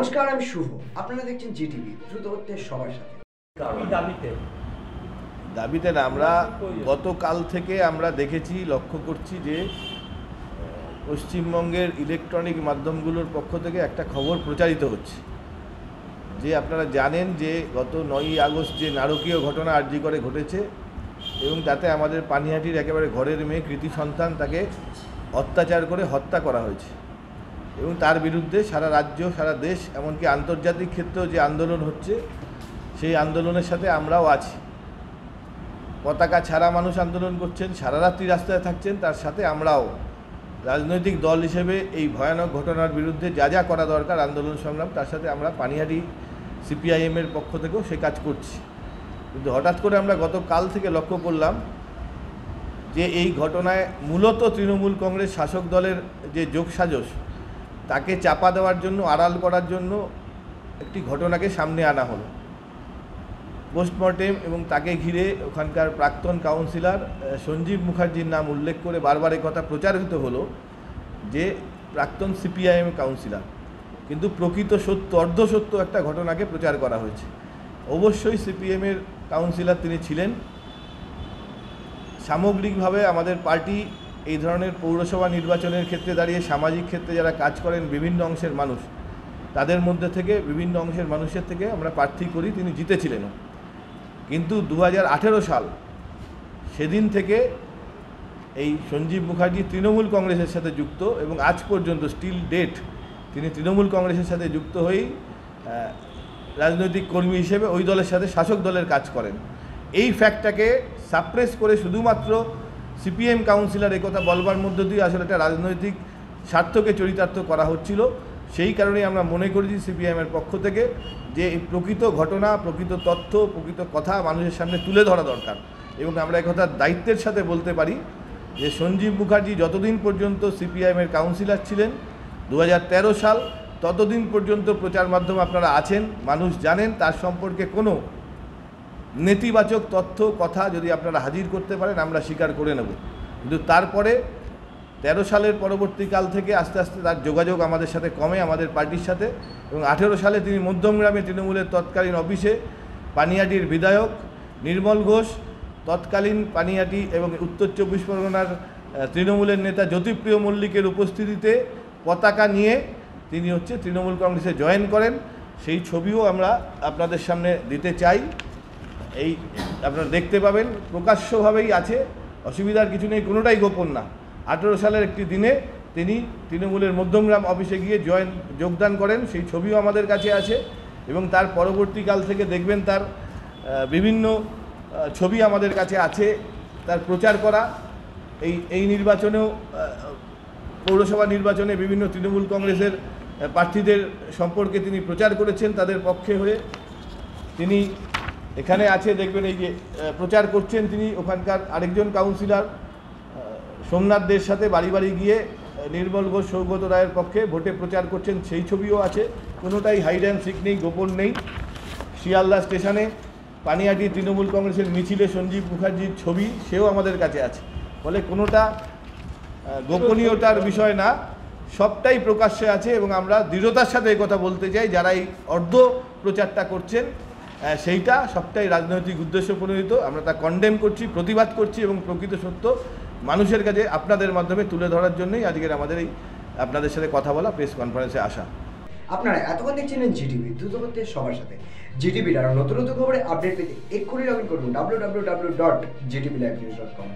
নমস্কার, আমি শুভ। আপনারা দেখছেন জিটিভি, দ্রুত হচ্ছে সবার সাথে। দাবিতে না, আমরা গতকাল থেকে আমরা দেখেছি, লক্ষ্য করছি যে পশ্চিমবঙ্গের ইলেকট্রনিক মাধ্যমগুলোর পক্ষ থেকে একটা খবর প্রচারিত হচ্ছে যে আপনারা জানেন যে গত 9ই আগস্ট যে নারকীয় ঘটনা আরজি করে ঘটেছে এবং তাতে আমাদের পানিহাটির একেবারে ঘরের মেয়ে কৃতি সন্তান তাকে অত্যাচার করে হত্যা করা হয়েছে এবং তার বিরুদ্ধে সারা রাজ্য, সারা দেশ, এমনকি আন্তর্জাতিক ক্ষেত্রেও যে আন্দোলন হচ্ছে সেই আন্দোলনের সাথে আমরাও আছি। পতাকা ছাড়া মানুষ আন্দোলন করছেন, সারা রাত্রি রাস্তায় থাকছেন, তার সাথে আমরাও রাজনৈতিক দল হিসেবে এই ভয়ানক ঘটনার বিরুদ্ধে যা যা করা দরকার আন্দোলন সংগ্রাম, তার সাথে আমরা পানিহাটি সিপিআইএমের পক্ষ থেকেও সে কাজ করছি। কিন্তু হঠাৎ করে আমরা গতকাল থেকে লক্ষ্য করলাম যে এই ঘটনায় মূলত তৃণমূল কংগ্রেস শাসক দলের যে যোগসাজশ তাকে চাপা দেওয়ার জন্য, আড়াল করার জন্য একটি ঘটনাকে সামনে আনা হলো। পোস্টমর্টেম এবং তাকে ঘিরে ওখানকার প্রাক্তন কাউন্সিলর সঞ্জীব মুখার্জির নাম উল্লেখ করে বারবার এই কথা প্রচারিত হলো যে প্রাক্তন সিপিআইএম কাউন্সিলর, কিন্তু প্রকৃত সত্য, অর্ধসত্য একটা ঘটনাকে প্রচার করা হয়েছে। অবশ্যই সিপিএমের কাউন্সিলর তিনি ছিলেন। সামগ্রিকভাবে আমাদের পার্টি এই ধরনের পৌরসভা নির্বাচনের ক্ষেত্রে দাঁড়িয়ে সামাজিক ক্ষেত্রে যারা কাজ করেন বিভিন্ন অংশের মানুষ, তাদের মধ্যে থেকে, বিভিন্ন অংশের মানুষের থেকে আমরা প্রার্থী করি, তিনি জিতেছিলেনও। কিন্তু 2018 সাল সেদিন থেকে এই সঞ্জীব মুখার্জি তৃণমূল কংগ্রেসের সাথে যুক্ত এবং আজ পর্যন্ত স্টিল ডেট তিনি তৃণমূল কংগ্রেসের সাথে যুক্ত হয়েই রাজনৈতিক কর্মী হিসেবে ওই দলের সাথে শাসক দলের কাজ করেন। এই ফ্যাক্টটাকে সাপ্রেস করে শুধুমাত্র সিপিএম কাউন্সিলর একথা বলবার মধ্য দিয়ে আসলে একটা রাজনৈতিক স্বার্থকে চরিতার্থ করা হচ্ছিল। সেই কারণেই আমরা মনে করেছি সিপিএমের পক্ষ থেকে যে এই প্রকৃত ঘটনা, প্রকৃত তথ্য, প্রকৃত কথা মানুষের সামনে তুলে ধরা দরকার। এবং আমরা একথা দায়িত্বের সাথে বলতে পারি যে সঞ্জীব মুখার্জি যতদিন পর্যন্ত সিপিআইএমের কাউন্সিলর ছিলেন 2013 সাল, ততদিন পর্যন্ত প্রচার মাধ্যম আপনারা আছেন, মানুষ জানেন, তার সম্পর্কে কোনো নেতিবাচক তথ্য, কথা যদি আপনারা হাজির করতে পারেন আমরা স্বীকার করে নেব। কিন্তু তারপরে 13 সালের পরবর্তীকাল থেকে আস্তে আস্তে তার যোগাযোগ আমাদের সাথে কমে, আমাদের পার্টির সাথে। এবং 18 সালে তিনি মধ্যমগ্রামে তৃণমূলের তৎকালীন অফিসে পানিহাটির বিধায়ক নির্মল ঘোষ, তৎকালীন পানিহাটি এবং উত্তর 24 পরগনার তৃণমূলের নেতা জ্যোতিপ্রিয় মল্লিকের উপস্থিতিতে পতাকা নিয়ে তিনি তৃণমূল কংগ্রেসে জয়েন করেন। সেই ছবিও আমরা আপনাদের সামনে দিতে চাই। এই আপনারা দেখতে পাবেন, প্রকাশ্যভাবেই আছে, অসুবিধার কিছু নেই, কোনোটাই গোপন না। 18 সালের একটি দিনে তিনি তৃণমূলের মধ্যমগ্রাম অফিসে গিয়ে যোগদান করেন, সেই ছবিও আমাদের কাছে আছে। এবং তার পরবর্তীকাল থেকে দেখবেন তার বিভিন্ন ছবি আমাদের কাছে আছে, তার প্রচার করা। এই নির্বাচনেও, পৌরসভা নির্বাচনে বিভিন্ন তৃণমূল কংগ্রেসের প্রার্থীদের সম্পর্কে তিনি প্রচার করেছেন, তাদের পক্ষে হয়ে তিনি এখানে আছে, দেখবেন এই যে প্রচার করছেন তিনি। ওখানকার আরেকজন কাউন্সিলর সোমনাথ দের সাথে বাড়ি বাড়ি গিয়ে নির্মল ঘোষ, সৌগত রায়ের পক্ষে ভোটে প্রচার করছেন, সেই ছবিও আছে। কোনোটাই হাইড অ্যান্ড সিক নেই, গোপন নেই। শিয়ালদা স্টেশনে পানিহাটি তৃণমূল কংগ্রেসের মিছিলে সঞ্জীব মুখার্জির ছবি, সেও আমাদের কাছে আছে। ফলে কোনোটা গোপনীয়তার বিষয় না, সবটাই প্রকাশ্যে আছে। এবং আমরা দৃঢ়তার সাথে এই কথা বলতে চাই, যারা এই অর্ধ প্রচারটা করছেন সেইটা সবটাই রাজনৈতিক উদ্দেশ্য প্রণোদিত। আমরা তা কন্ডেম করছি, প্রতিবাদ করছি এবং প্রকৃত সত্য মানুষের কাছে আপনাদের মাধ্যমে তুলে ধরার জন্যই আজকের আমাদের এই আপনাদের সাথে কথা বলা, প্রেস কনফারেন্সে আসা। আপনারা এতক্ষণ দেখছিলেন জিটিভি, দ্রুত হচ্ছে সবার সাথে। জিটিভির আরও নতুন নতুন খবরে আপডেট পেতে এক্ষুনি লগ ইন করুন www.gtblivenews.com।